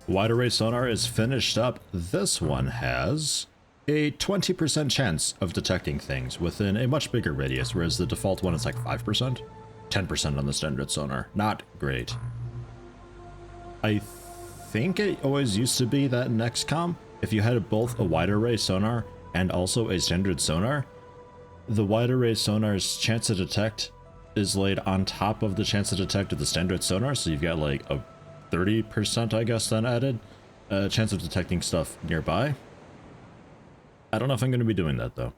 Wide array sonar is finished up. This one has a 20% chance of detecting things within a much bigger radius, whereas the default one is like 5%. 10% on the standard sonar. Not great. I think it always used to be that in XCOM, if you had both a wide array sonar and also a standard sonar, the wide array sonar's chance to detect is laid on top of the chance to detect of the standard sonar, so you've got like a 30%, I guess, then added chance of detecting stuff nearby. I don't know if I'm going to be doing that though.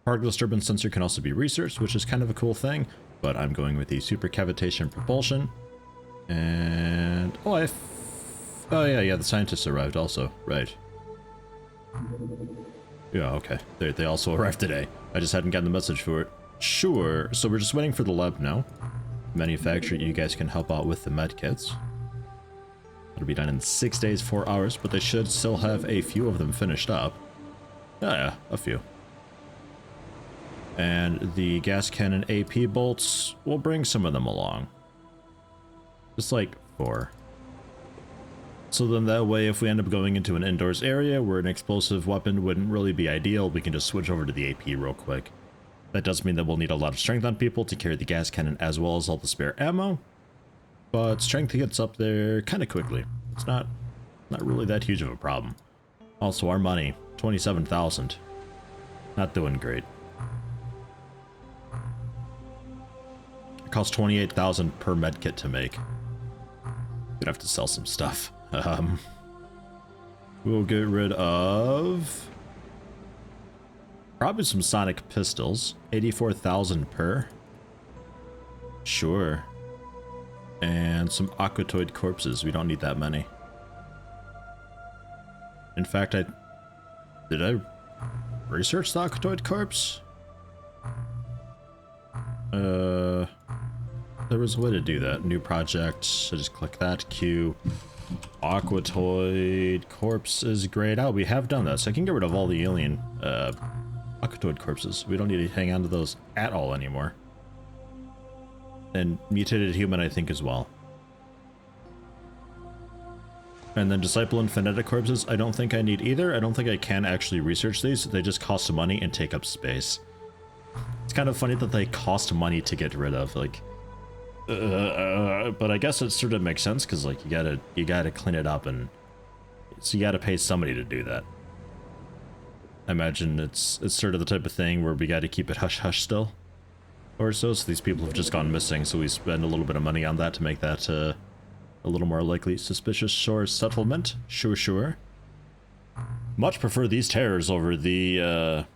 Particle disturbance sensor can also be researched, which is kind of a cool thing, but I'm going with the Supercavitation Propulsion. And oh yeah, the scientists arrived also, right? Yeah, okay. They also arrived today. I just hadn't gotten the message for it. Sure. So we're just waiting for the lab now. Manufacturer, you guys can help out with the med kits. It'll be done in 6 days, 4 hours, but they should still have a few of them finished up. Oh yeah, a few. And the gas cannon AP bolts, we'll bring some of them along. Just like 4. So then that way, if we end up going into an indoors area where an explosive weapon wouldn't really be ideal, we can just switch over to the AP real quick. That does mean that we'll need a lot of strength on people to carry the gas cannon as well as all the spare ammo. But strength gets up there kind of quickly. It's not really that huge of a problem. Also, our money, 27,000. Not doing great. It costs 28,000 per medkit to make. Gonna have to sell some stuff. We'll get rid of probably some sonic pistols. 84,000 per. Sure. And some aquatoid corpses. We don't need that many. In fact, did I research the aquatoid corpse? There was a way to do that. New project. So just click that. Q. Aquatoid corpse is grayed out. We have done that, so I can get rid of all the alien aquatoid corpses. We don't need to hang on to those at all anymore. And mutated human, I think, as well. And then disciple and phonetic corpses, I don't think I need either. I don't think I can actually research these. They just cost money and take up space. It's kind of funny that they cost money to get rid of, like. But I guess it sort of makes sense because, like, you gotta clean it up, and so you gotta pay somebody to do that. I imagine it's sort of the type of thing where we gotta keep it hush hush still. Or so these people have just gone missing, so we spend a little bit of money on that to make that a little more likely. Suspicious shore settlement, sure. Much prefer these terrors over the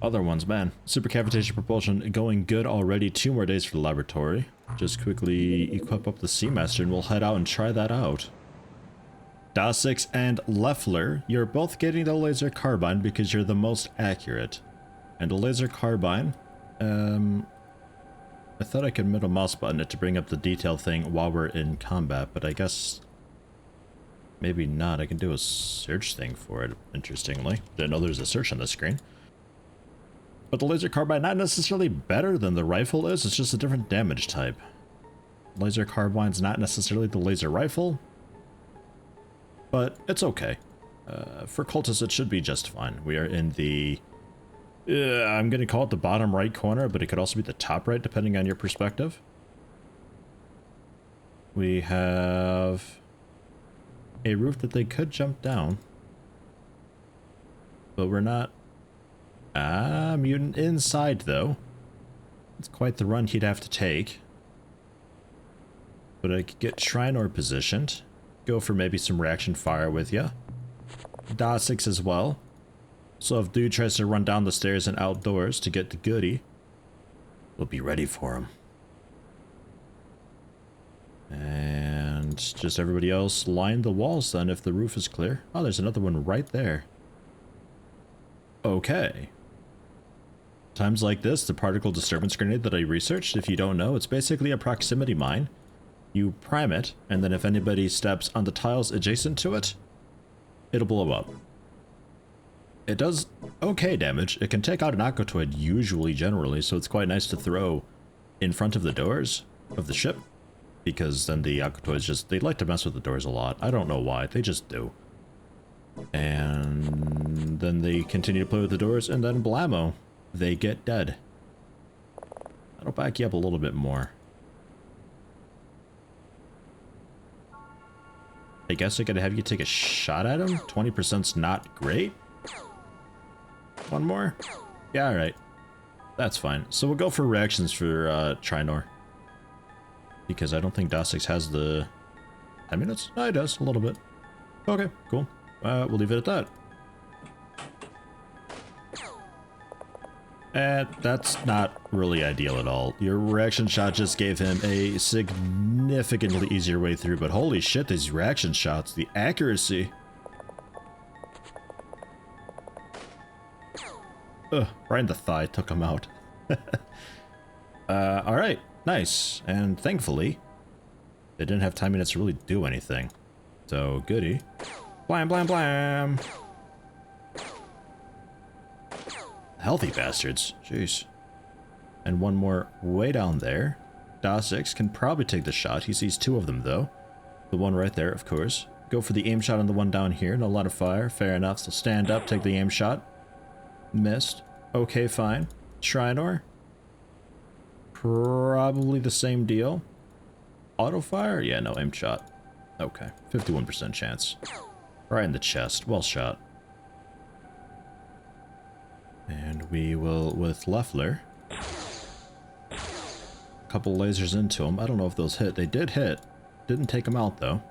other ones, man. Supercavitation Propulsion going good already. 2 more days for the laboratory. Just quickly equip up the Seamaster and we'll head out and try that out. Da6 and Leffler, you're both getting the laser carbine because you're the most accurate. And the laser carbine, I thought I could middle mouse button it to bring up the detail thing while we're in combat, but I guess maybe not. I can do a search thing for it, interestingly. Didn't know there's a search on the screen. But the laser carbine not necessarily better than the rifle is, it's just a different damage type. Laser carbine's not necessarily the laser rifle, but it's okay. For cultists it should be just fine. We are in the I'm going to call it the bottom right corner, but it could also be the top right, depending on your perspective. We have a roof that they could jump down, but we're not. Mutant inside, though. It's quite the run he'd have to take. But I could get Shrine Ore positioned. Go for maybe some reaction fire with ya. Da6 as well. So if dude tries to run down the stairs and outdoors to get the goodie, we'll be ready for him. And just everybody else line the walls then if the roof is clear. Oh, there's another one right there. Okay. Times like this, the particle disturbance grenade that I researched, if you don't know, it's basically a proximity mine. You prime it, and then if anybody steps on the tiles adjacent to it, it'll blow up. It does okay damage. It can take out an aquatoid usually, generally, so it's quite nice to throw in front of the doors of the ship. because then the Alcatoids just, they like to mess with the doors a lot. I don't know why, they just do. And then they continue to play with the doors, and then blammo, they get dead. That'll back you up a little bit more. I guess I gotta have you take a shot at him? 20%'s not great? One more? Yeah, alright. That's fine. So we'll go for reactions for Trinor. Because I don't think DOS6 has the 10 minutes? No, it does, a little bit. Okay, cool. We'll leave it at that. That's not really ideal at all. Your reaction shot just gave him a significantly easier way through, but holy shit, these reaction shots, the accuracy. Ugh, right in the thigh, took him out. Alright, nice. And thankfully, they didn't have 10 minutes to really do anything. So, goody. Blam, blam, blam! Healthy bastards. Jeez. And one more way down there. DOS6 can probably take the shot. He sees two of them, though. The one right there, of course. Go for the aim shot on the one down here. No line of fire. Fair enough. So stand up, take the aim shot. Missed. Okay, fine. Trinor. Probably the same deal. Auto fire? Yeah, no aim shot. Okay. 51% chance. Right in the chest. Well shot. And we will, with Leffler, a couple lasers into him. I don't know if those hit. They did hit. Didn't take him out, though.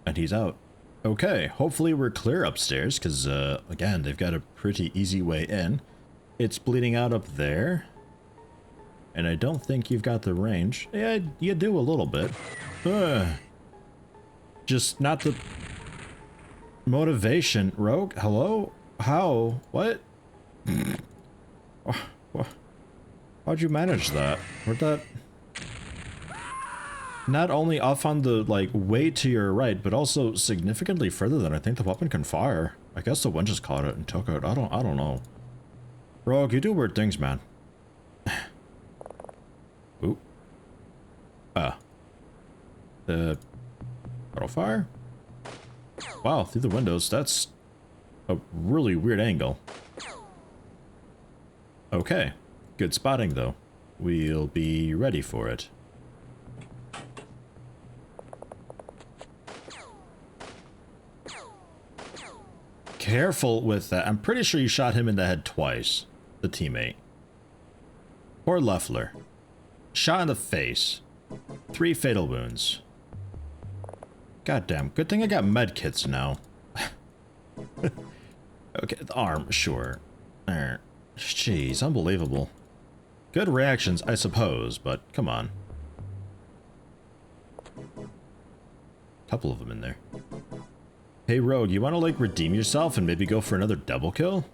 And he's out. Okay, hopefully we're clear upstairs, because, again, they've got a pretty easy way in. It's bleeding out up there. And I don't think you've got the range. Yeah, you do a little bit. Just not the... motivation. Rogue? Hello? How? What? How'd you manage that? Where'd that... not only off on the, like, way to your right, but also significantly further than I think the weapon can fire. I guess the wind just caught it and took it. I don't know. Rogue, you do weird things, man. Ooh. Auto fire? Wow, through the windows, that's a really weird angle. Okay, good spotting though. We'll be ready for it. Careful with that. I'm pretty sure you shot him in the head twice, the teammate. Poor Leffler. Shot in the face. 3 fatal wounds. Goddamn, good thing I got med kits now. Okay, the arm, sure. Jeez, unbelievable. Good reactions, I suppose, but come on. Couple of them in there. Hey Rogue, you want to like redeem yourself and maybe go for another double kill?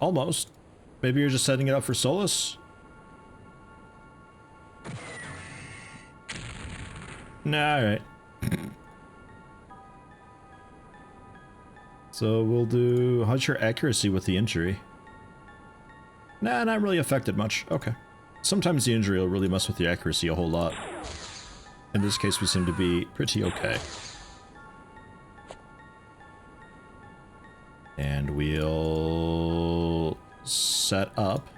Almost. Maybe you're just setting it up for Solus? Nah, alright. So we'll do... how's your accuracy with the injury? Nah, not really affected much. Okay. Sometimes the injury will really mess with the accuracy a whole lot. In this case, we seem to be pretty okay. And we'll... set up...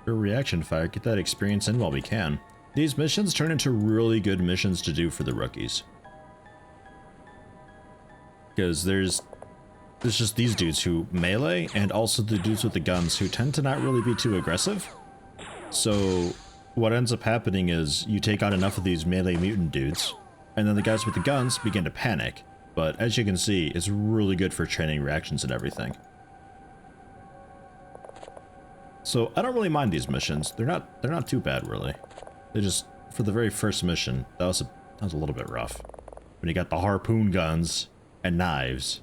your reaction fire. Get that experience in while we can. These missions turn into really good missions to do for the rookies. Because there's just these dudes who melee, and also the dudes with the guns who tend to not really be too aggressive. So what ends up happening is you take on enough of these melee mutant dudes, and then the guys with the guns begin to panic. But as you can see, it's really good for training reactions and everything. So I don't really mind these missions. They're not too bad, really. They just, for the very first mission, that was a little bit rough. When you got the harpoon guns and knives.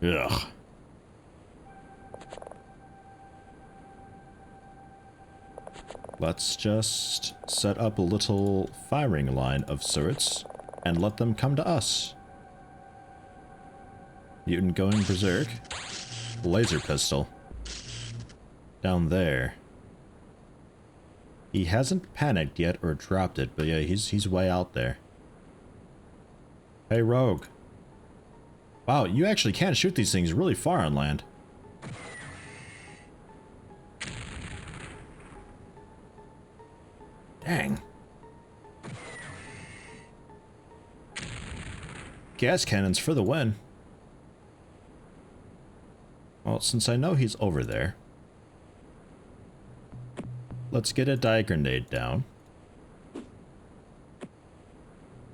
Ugh. Let's just set up a little firing line of sorts and let them come to us. Mutant going berserk. Laser pistol. Down there. He hasn't panicked yet or dropped it, but yeah, he's way out there. Hey, Rogue. Wow, you actually can shoot these things really far on land. Dang. Gas cannons for the win. Well, since I know he's over there, let's get a die grenade down.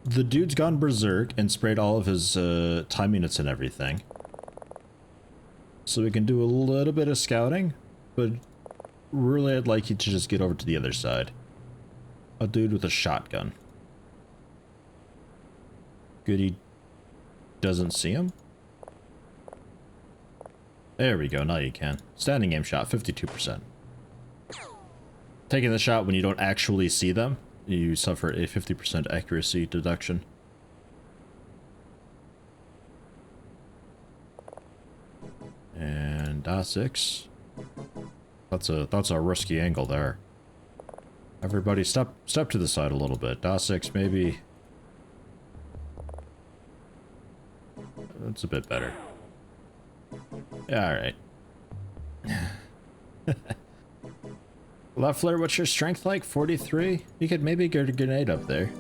The dude's gone berserk and sprayed all of his time units and everything. So we can do a little bit of scouting, but really I'd like you to just get over to the other side. A dude with a shotgun. Good, he doesn't see him. There we go, now you can. Standing aim shot, 52%. Taking the shot when you don't actually see them, you suffer a 50% accuracy deduction. And DA6. That's a risky angle there. Everybody step to the side a little bit. DA6 maybe. That's a bit better. Yeah, alright. Leffler, what's your strength like? 43? You could maybe get a grenade up there.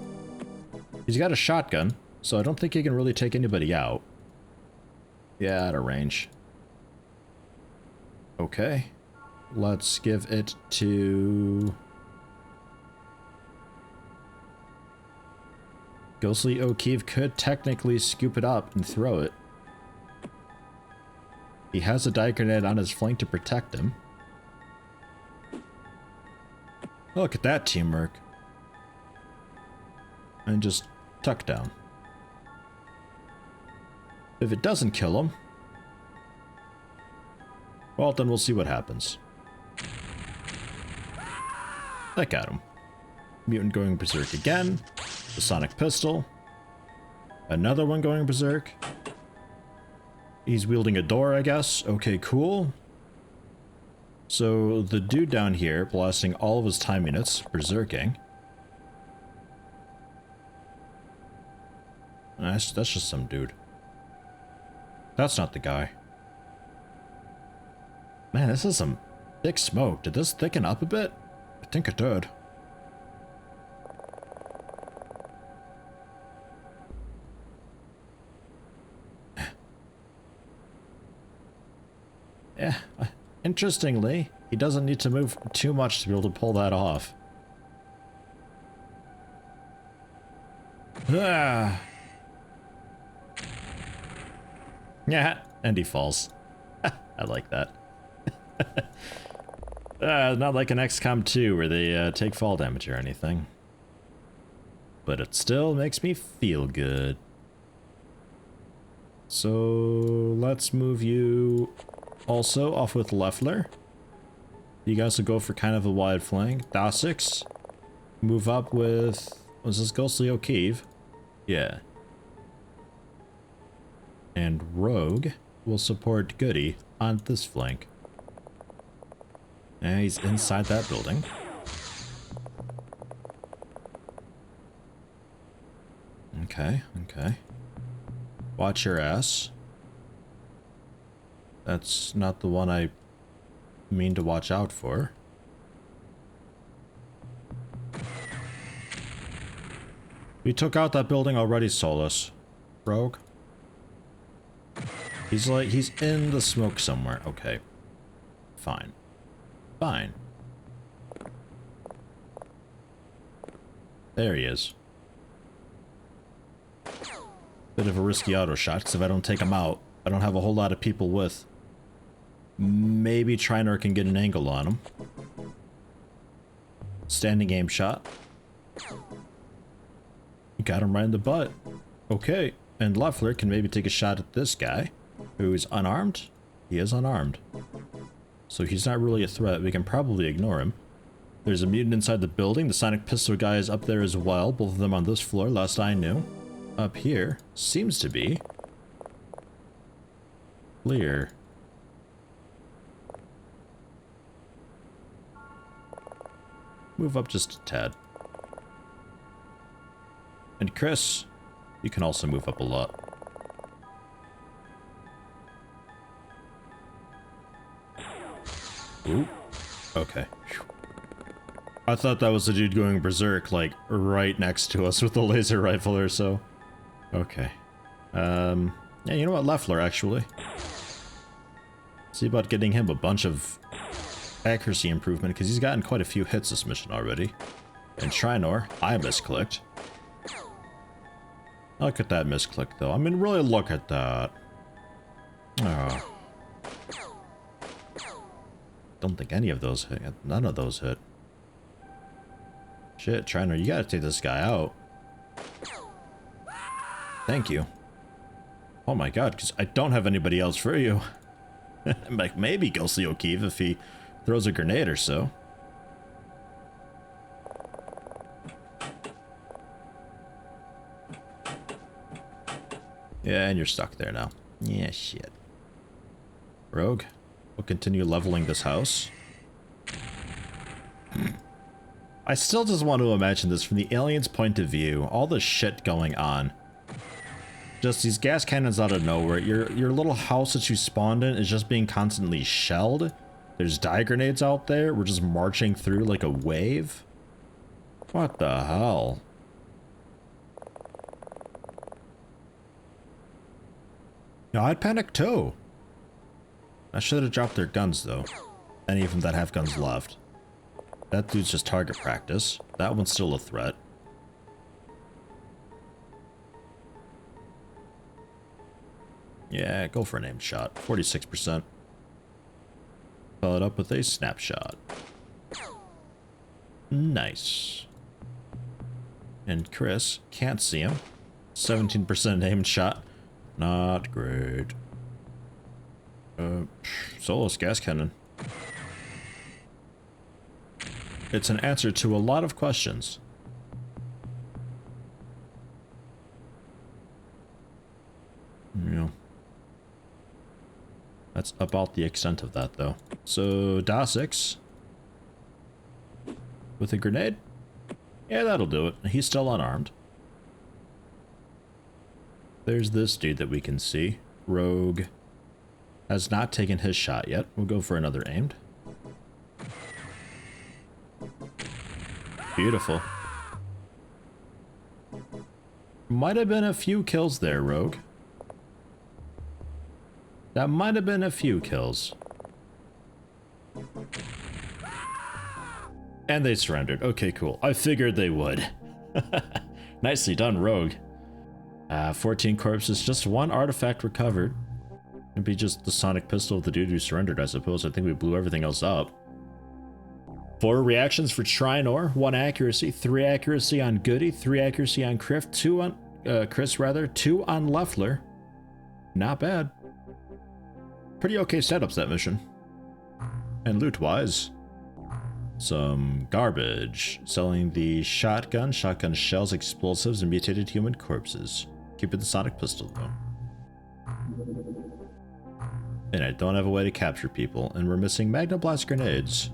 He's got a shotgun, so I don't think he can really take anybody out. Yeah, out of range. Okay. Let's give it to... Ghostly O'Keefe could technically scoop it up and throw it. He has a die grenade on his flank to protect him. Look at that teamwork. And just tuck down. If it doesn't kill him, well, then we'll see what happens. That got him. Mutant going berserk again. The sonic pistol. Another one going berserk. He's wielding a door, I guess. Okay, cool. So the dude down here blasting all of his time units, berserking. That's just some dude. That's not the guy. Man, this is some thick smoke. Did this thicken up a bit? I think it did. Yeah, interestingly, he doesn't need to move too much to be able to pull that off. Ah. Yeah, and he falls. I like that. Not like an XCOM 2 where they take fall damage or anything. But it still makes me feel good. So let's move you also off with Leffler. You guys will go for kind of a wide flank. DA6. Move up with... Was this Ghostly O'Keefe? Yeah. And Rogue will support Goody on this flank. And he's inside that building. Okay, okay. Watch your ass. That's not the one I mean to watch out for. We took out that building already, Solus. Rogue. He's in the smoke somewhere. Okay. Fine. Fine. There he is. Bit of a risky auto shot, because if I don't take him out, I don't have a whole lot of people with. Maybe Trinor can get an angle on him. Standing aim shot. Got him right in the butt. Okay, and Leffler can maybe take a shot at this guy, who is unarmed. He is unarmed. So he's not really a threat. We can probably ignore him. There's a mutant inside the building. The sonic pistol guy is up there as well. Both of them on this floor, last I knew. Up here seems to be Clear. Move up just a tad. And Chris, you can also move up a lot. Ooh. Okay. Whew. I thought that was the dude going berserk, like, right next to us with the laser rifle or so. Okay. Yeah, you know what? Leffler, actually. See about getting him a bunch of accuracy improvement, because he's gotten quite a few hits this mission already. And Trinor, I misclicked. Look at that misclick, though. I mean, really look at that. Oh. Don't think any of those hit. None of those hit. Shit, Trinor, you gotta take this guy out. Thank you. Oh my god, because I don't have anybody else for you. I'm like, maybe Ghostly O'Keefe if he throws a grenade or so. Yeah, and you're stuck there now. Yeah, shit. Rogue, we'll continue leveling this house. I still just want to imagine this from the aliens' point of view. All the shit going on. Just these gas cannons out of nowhere. Your little house that you spawned in is just being constantly shelled. There's die grenades out there. We're just marching through like a wave. What the hell? No, I'd panic too. I should have dropped their guns though. Any of them that have guns left. That dude's just target practice. That one's still a threat. Yeah, go for an aim shot. 46%. Followed up with a snapshot. Nice. And Chris, can't see him. 17% aimed shot. Not great. Solos gas cannon. It's an answer to a lot of questions. Yeah. That's about the extent of that, though. So, Dasix. With a grenade? Yeah, that'll do it. He's still unarmed. There's this dude that we can see. Rogue. Has not taken his shot yet. We'll go for another aimed. Beautiful. Might have been a few kills there, Rogue. That might have been a few kills. And they surrendered. Okay, cool. I figured they would. Nicely done, Rogue. 14 corpses, just one artifact recovered. It'd be just the sonic pistol of the dude who surrendered, I suppose. I think we blew everything else up. 4 reactions for Trinor, 1 accuracy, 3 accuracy on Goody, 3 accuracy on Chris, 2 on Chris rather, 2 on Leffler. Not bad. Pretty okay setups that mission. And loot-wise, some garbage. Selling the shotgun shells, explosives, and mutated human corpses. Keeping the sonic pistol though. And I don't have a way to capture people, and we're missing Magnablast grenades.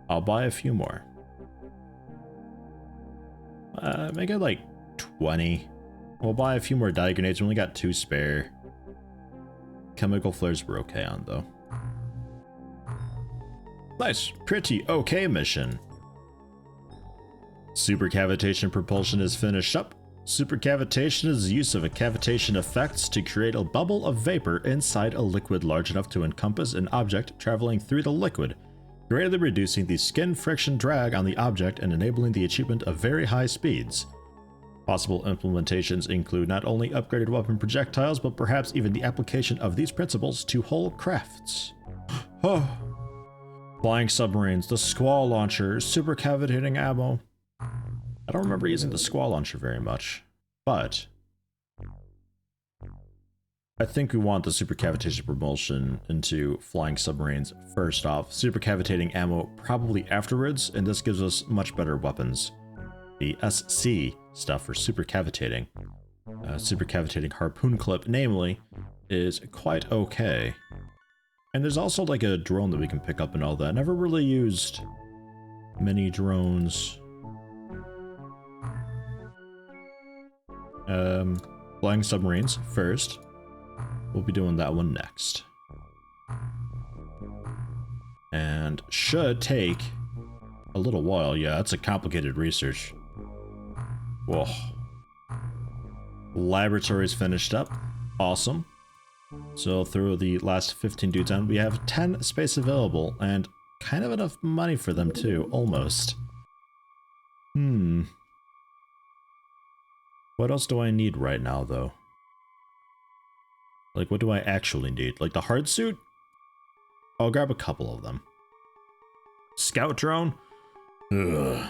I'll buy a few more. Make it like 20. We'll buy a few more die grenades. We only got 2 spare. Chemical flares we're okay on though. Nice, pretty okay mission. Supercavitation Propulsion is finished up. Supercavitation is the use of a cavitation effects to create a bubble of vapor inside a liquid large enough to encompass an object traveling through the liquid, greatly reducing the skin friction drag on the object and enabling the achievement of very high speeds. Possible implementations include not only upgraded weapon projectiles, but perhaps even the application of these principles to whole crafts. Oh. Flying submarines, the Squall launcher, Supercavitating Ammo. I don't remember using the Squall launcher very much, but I think we want the Supercavitation Propulsion into flying submarines first off. Supercavitating Ammo probably afterwards, and this gives us much better weapons. The SC stuff for supercavitating. Supercavitating harpoon clip, namely is quite okay. And there's also like a drone that we can pick up and all that. Never really used many drones. Flying submarines first. We'll be doing that one next. And should take a little while. Yeah, that's a complicated research. Whoa. Laboratory's finished up. Awesome. So through the last 15 dudes on, we have 10 space available and kind of enough money for them too, almost. What else do I need right now though? Like, what do I actually need? Like the hard suit? I'll grab a couple of them. Scout drone? Ugh.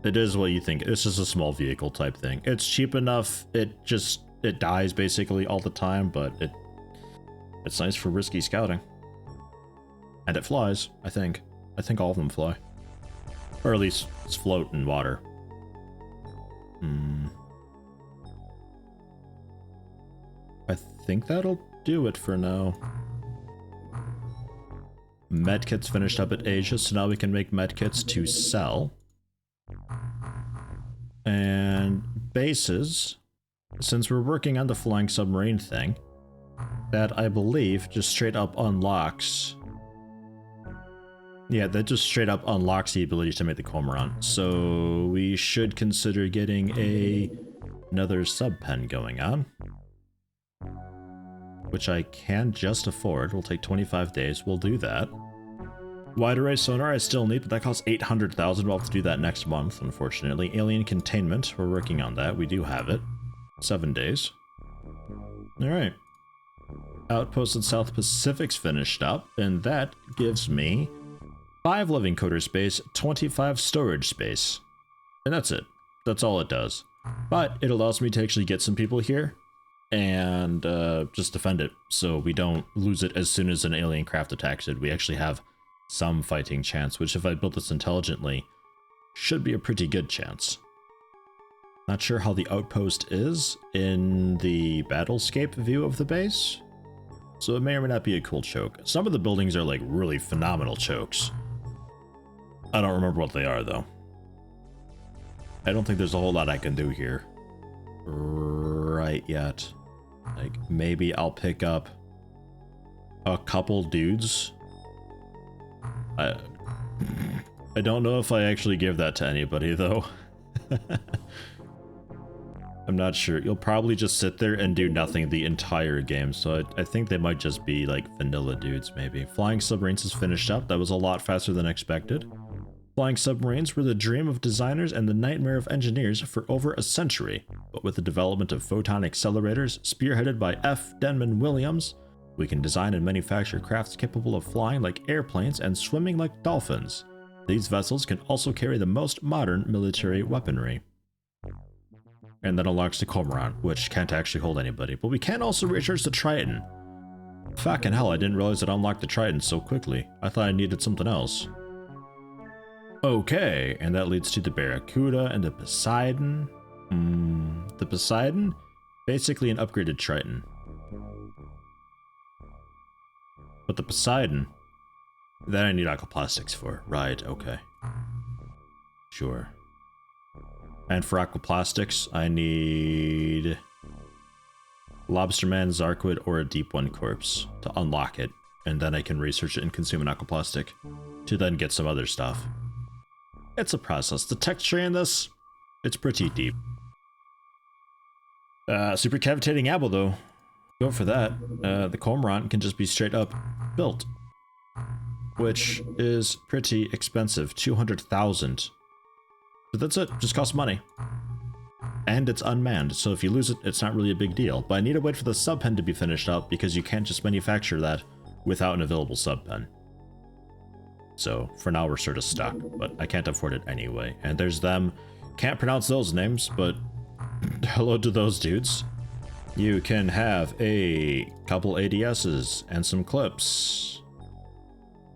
It is what you think. It's just a small vehicle type thing. It's cheap enough. It dies basically all the time, but it's nice for risky scouting. And it flies, I think. I think all of them fly. Or at least it's float in water. I think that'll do it for now. Medkits finished up at Asia, so now we can make medkits to sell. And bases, since we're working on the flying submarine thing, that I believe just straight up unlocks. Yeah, that just straight up unlocks the ability to make the cormorant. So we should consider getting another sub pen going on, which I can just afford. Will take 25 days. We'll do that. Wide array sonar I still need, but that costs 800,000. We'll have to do that next month, unfortunately. Alien containment, we're working on that. We do have it. 7 days. Alright. Outpost in South Pacific's finished up, and that gives me 5 living quarter space, 25 storage space. And that's it. That's all it does. But it allows me to actually get some people here and just defend it, so we don't lose it as soon as an alien craft attacks it. We actually have some fighting chance, which if I build this intelligently, should be a pretty good chance. Not sure how the outpost is in the battlescape view of the base, so it may or may not be a cool choke. Some of the buildings are like really phenomenal chokes. I don't remember what they are though. I don't think there's a whole lot I can do here right yet. Like, maybe I'll pick up a couple dudes. I don't know if I actually give that to anybody though. I'm not sure. You'll probably just sit there and do nothing the entire game, so I think they might just be like vanilla dudes maybe. Flying submarines is finished up. That was a lot faster than expected. Flying submarines were the dream of designers and the nightmare of engineers for over a century, but with the development of photon accelerators spearheaded by F. Denman Williams, we can design and manufacture crafts capable of flying like airplanes and swimming like dolphins. These vessels can also carry the most modern military weaponry. And that unlocks the cormorant, which can't actually hold anybody, but we can also recharge the Triton. Fucking hell, I didn't realize it unlocked the Triton so quickly. I thought I needed something else. Okay, and that leads to the Barracuda and the Poseidon. The Poseidon? Basically an upgraded Triton. But the Poseidon, that I need aquaplastics for. Right, okay. Sure. And for aquaplastics, I need Lobsterman, Zarquid, or a Deep One corpse to unlock it. And then I can research it and consume an aquaplastic to then get some other stuff. It's a process. The texture in this, it's pretty deep. Supercavitating Ammo though. Go for that. The cormorant can just be straight up built, which is pretty expensive. 200,000. But that's it. Just costs money. And it's unmanned, so if you lose it, it's not really a big deal. But I need to wait for the sub pen to be finished up because you can't just manufacture that without an available sub pen. So for now we're sort of stuck, but I can't afford it anyway. And there's them. Can't pronounce those names, but hello to those dudes. You can have a couple ADSs and some clips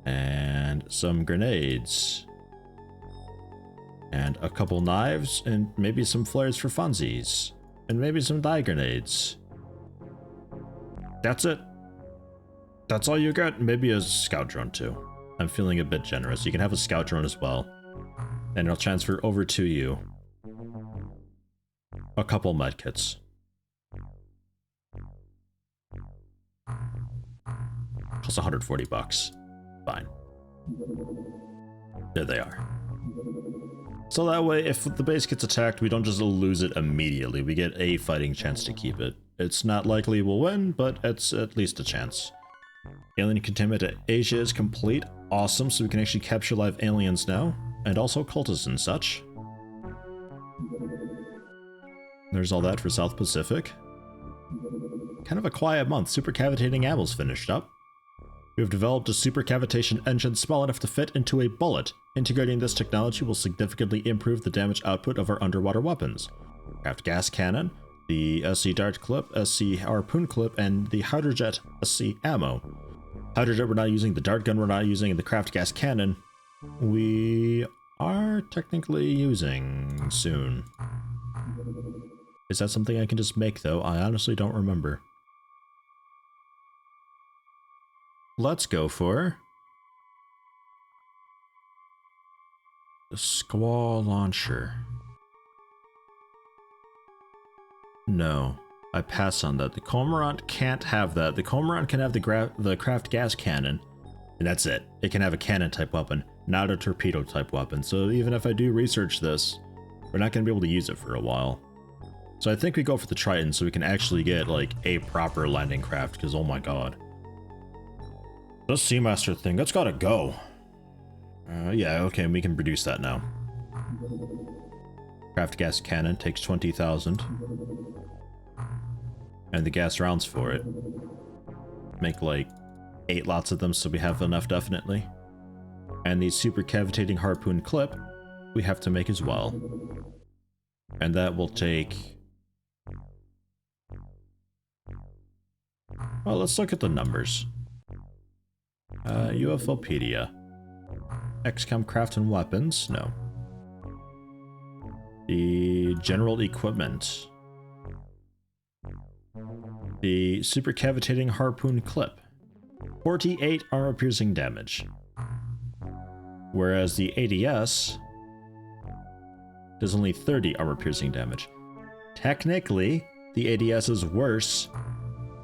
and some grenades and a couple knives and maybe some flares for funsies. And maybe some dye grenades. That's it. That's all you got. Maybe a scout drone too. I'm feeling a bit generous. You can have a scout drone as well. And it'll transfer over to you a couple medkits. Plus 140 bucks. Fine. There they are. So that way, if the base gets attacked, we don't just lose it immediately. We get a fighting chance to keep it. It's not likely we'll win, but it's at least a chance. Alien containment at Asia is complete. Awesome, so we can actually capture live aliens now. And also cultists and such. There's all that for South Pacific. Kind of a quiet month. Supercavitating Ammo's finished up. We have developed a supercavitation engine small enough to fit into a bullet. Integrating this technology will significantly improve the damage output of our underwater weapons. Craft gas cannon, the SC dart clip, SC harpoon clip, and the hydrojet SC ammo. Hydrojet we're not using, the dart gun we're not using, and the craft gas cannon we are technically using soon. Is that something I can just make though? I honestly don't remember. Let's go for the Squall Launcher. No, I pass on that. The Cormorant can't have that. The Cormorant can have the craft gas cannon, and that's it. It can have a cannon type weapon, not a torpedo type weapon. So even if I do research this, we're not going to be able to use it for a while. So I think we go for the Triton so we can actually get like a proper landing craft, because oh my god. This Seamaster thing, that's gotta go. Yeah, okay, we can produce that now. Craft gas cannon takes 20,000. And the gas rounds for it. Make like 8 lots of them so we have enough definitely. And the supercavitating harpoon clip we have to make as well. And that will take... Well, let's look at the numbers. UFOpedia. XCOM craft and weapons? No. The general equipment. The supercavitating harpoon clip. 48 armor piercing damage. Whereas the ADS does only 30 armor piercing damage. Technically, the ADS is worse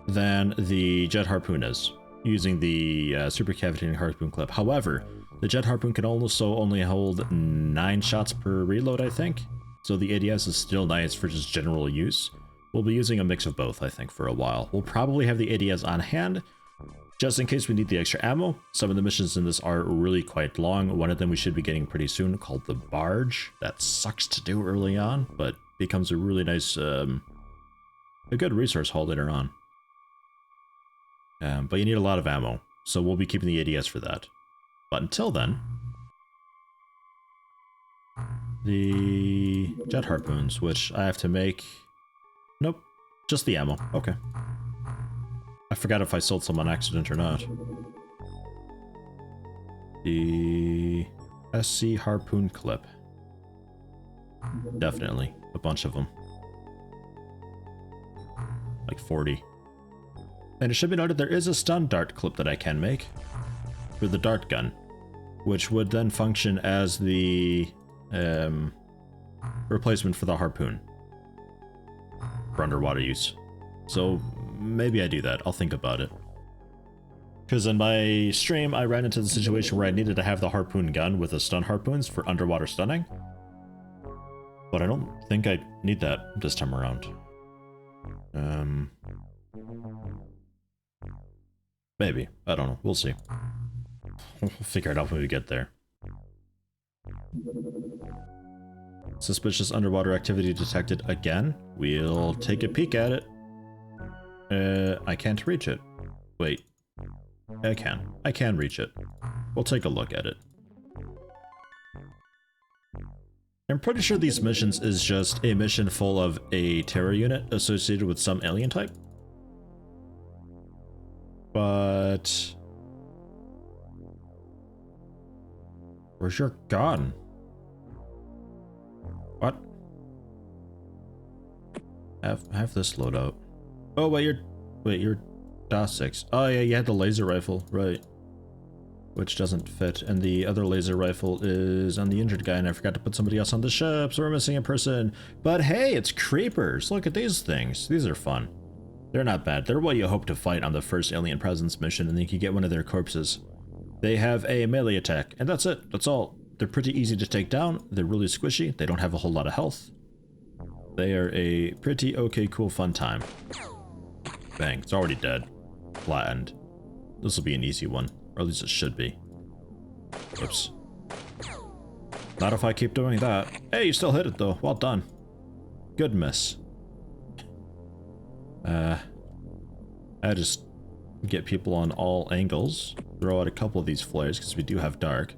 than the jet harpoon is, using the supercavitating harpoon clip. However, the jet harpoon can also only hold 9 shots per reload, I think. So the ADS is still nice for just general use. We'll be using a mix of both, I think, for a while. We'll probably have the ADS on hand, just in case we need the extra ammo. Some of the missions in this are really quite long. One of them we should be getting pretty soon, called the Barge. That sucks to do early on, but becomes a really nice, a good resource haul later on. But you need a lot of ammo, so we'll be keeping the ADS for that. But until then, the jet harpoons, which I have to make... Nope, just the ammo. Okay. I forgot if I sold some on accident or not. The SC harpoon clip. Definitely, a bunch of them. Like 40. And it should be noted there is a stun dart clip that I can make for the dart gun, which would then function as the replacement for the harpoon for underwater use. So maybe I do that. I'll think about it. Because in my stream, I ran into the situation where I needed to have the harpoon gun with the stun harpoons for underwater stunning. But I don't think I need that this time around. Maybe. I don't know. We'll see. We'll figure it out when we get there. Suspicious underwater activity detected again. We'll take a peek at it. I can't reach it. Wait. I can. I can reach it. We'll take a look at it. I'm pretty sure these missions is just a mission full of a terror unit associated with some alien type. But... where's your gun? What? Have this load out. Oh wait, you're DOS 6. Oh yeah, you had the laser rifle, right? Which doesn't fit, and the other laser rifle is on the injured guy, and I forgot to put somebody else on the ship, so we're missing a person. But hey, it's creepers. Look at these things. These are fun. They're not bad. They're what you hope to fight on the first Alien Presence mission, and then you can get one of their corpses. They have a melee attack, and that's it. That's all. They're pretty easy to take down. They're really squishy. They don't have a whole lot of health. They are a pretty okay, cool, fun time. Bang. It's already dead. Flattened. This will be an easy one. Or at least it should be. Whoops. Not if I keep doing that. Hey, you still hit it though. Well done. Good miss. I just get people on all angles. Throw out a couple of these flares because we do have dark.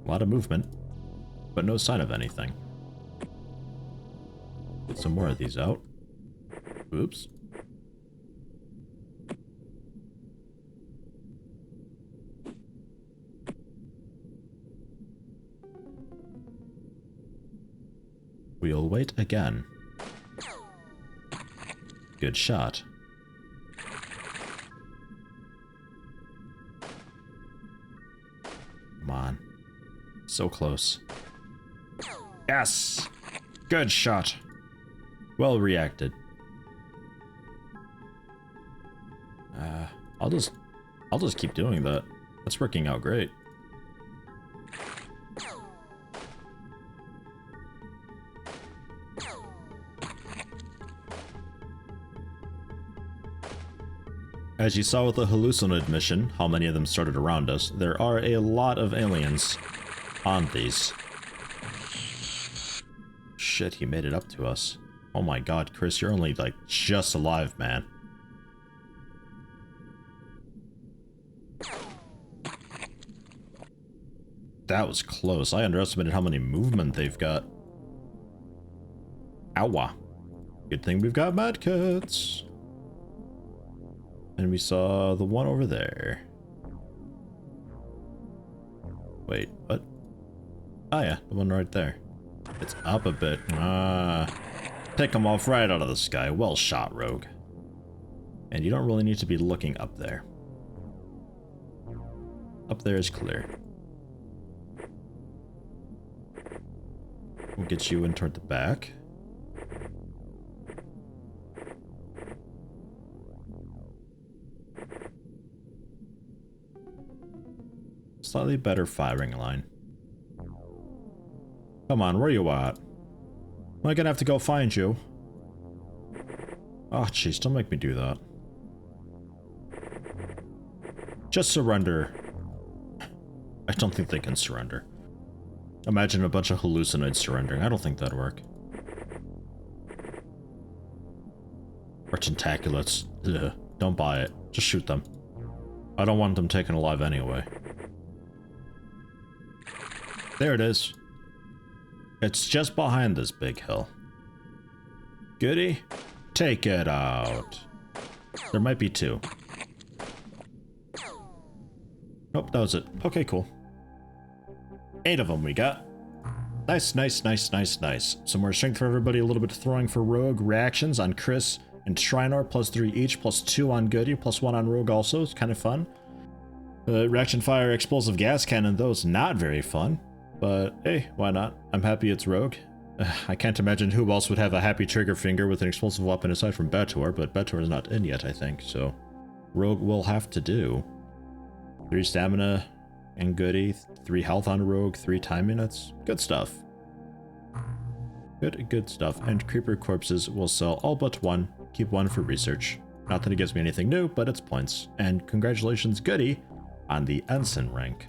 A lot of movement, but no sign of anything. Get some more of these out. Oops. We'll wait again. Good shot. Come on. So close. Yes! Good shot. Well reacted. I'll just keep doing that. That's working out great. As you saw with the hallucinoid mission, how many of them started around us, there are a lot of aliens on these. Shit, he made it up to us. Oh my god, Chris, you're only like just alive, man. That was close. I underestimated how many movement they've got. Owa. Good thing we've got medkits. And we saw the one over there. Wait, what? Oh yeah, the one right there. It's up a bit. Pick him off right out of the sky. Well shot, Rogue. And you don't really need to be looking up there. Up there is clear. We'll get you in toward the back. Slightly better firing line. Come on, where you at? Am I gonna have to go find you? Oh, jeez, don't make me do that. Just surrender. I don't think they can surrender. Imagine a bunch of hallucinoids surrendering. I don't think that'd work. Or tentaculates. Ugh, don't buy it. Just shoot them. I don't want them taken alive anyway. There it is. It's just behind this big hill. Goody? Take it out. There might be two. Nope, that was it. Okay, cool. 8 of them we got. Nice, nice, nice, nice, nice. Some more strength for everybody, a little bit of throwing for Rogue, reactions on Chris and Trinor, +3 each, +2 on Goody, +1 on Rogue also. It's kind of fun. Reaction fire, explosive gas cannon, those not very fun. But hey, why not? I'm happy it's Rogue. I can't imagine who else would have a happy trigger finger with an explosive weapon aside from Betor, but Betor is not in yet, I think, so Rogue will have to do. 3 stamina and Goody, 3 health on Rogue, 3 time units. Good stuff. Good stuff. And Creeper Corpses will sell all but 1. Keep 1 for research. Not that it gives me anything new, but it's points. And congratulations, Goody, on the Ensign rank.